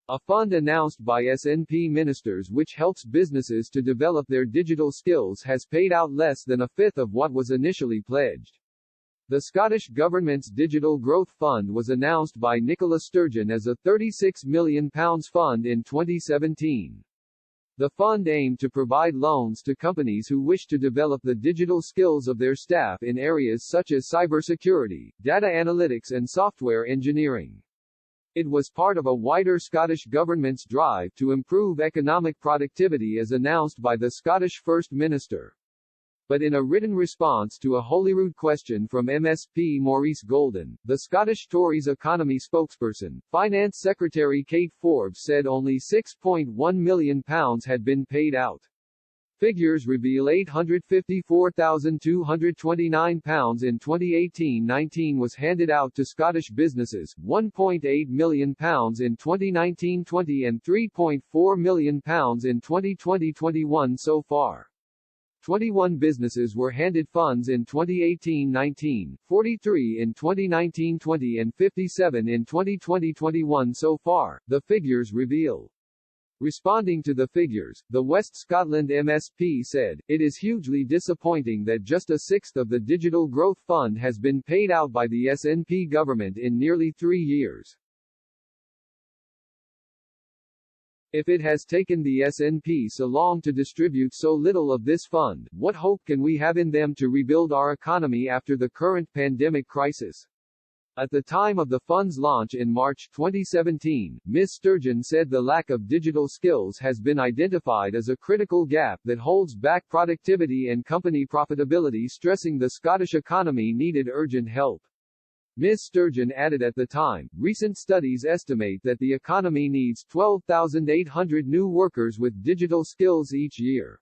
A fund announced by SNP ministers which helps businesses to develop their digital skills has paid out less than a fifth of what was initially pledged. The Scottish Government's Digital Growth Fund was announced by Nicola Sturgeon as a £36 million fund in 2017. The fund aimed to provide loans to companies who wish to develop the digital skills of their staff in areas such as cybersecurity, data analytics and software engineering. It was part of a wider Scottish Government's drive to improve economic productivity as announced by the Scottish First Minister. But in a written response to a Holyrood question from MSP Maurice Golden, the Scottish Tories economy spokesperson, Finance Secretary Kate Forbes said only £6.1 million had been paid out. Figures reveal £854,229 in 2018-19 was handed out to Scottish businesses, £1.8 million in 2019-20 and £3.4 million in 2020-21 so far. 21 businesses were handed funds in 2018-19, 43 in 2019-20 and 57 in 2020-21 so far, the figures reveal. Responding to the figures, the West Scotland MSP said, "It is hugely disappointing that just a sixth of the Digital Growth Fund has been paid out by the SNP government in nearly 3 years. If it has taken the SNP so long to distribute so little of this fund, what hope can we have in them to rebuild our economy after the current pandemic crisis?" At the time of the fund's launch in March 2017, Ms. Sturgeon said the lack of digital skills has been identified as a critical gap that holds back productivity and company profitability, stressing the Scottish economy needed urgent help. Ms. Sturgeon added at the time, recent studies estimate that the economy needs 12,800 new workers with digital skills each year.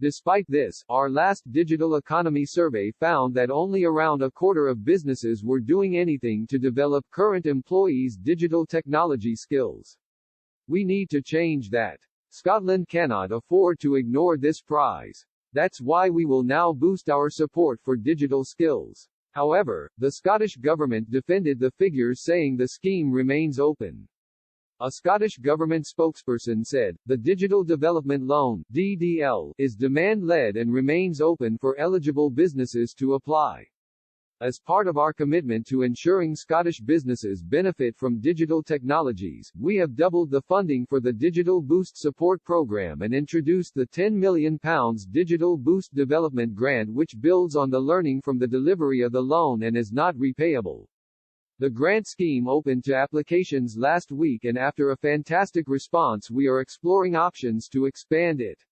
Despite this, our last digital economy survey found that only around a quarter of businesses were doing anything to develop current employees' digital technology skills. We need to change that. Scotland cannot afford to ignore this prize. That's why we will now boost our support for digital skills. However, the Scottish Government defended the figures, saying the scheme remains open. A Scottish Government spokesperson said, "The Digital Development Loan (DDL) is demand-led and remains open for eligible businesses to apply. As part of our commitment to ensuring Scottish businesses benefit from digital technologies, we have doubled the funding for the Digital Boost Support Programme and introduced the £10 million Digital Boost Development Grant, which builds on the learning from the delivery of the loan and is not repayable." The grant scheme opened to applications last week, and after a fantastic response we are exploring options to expand it.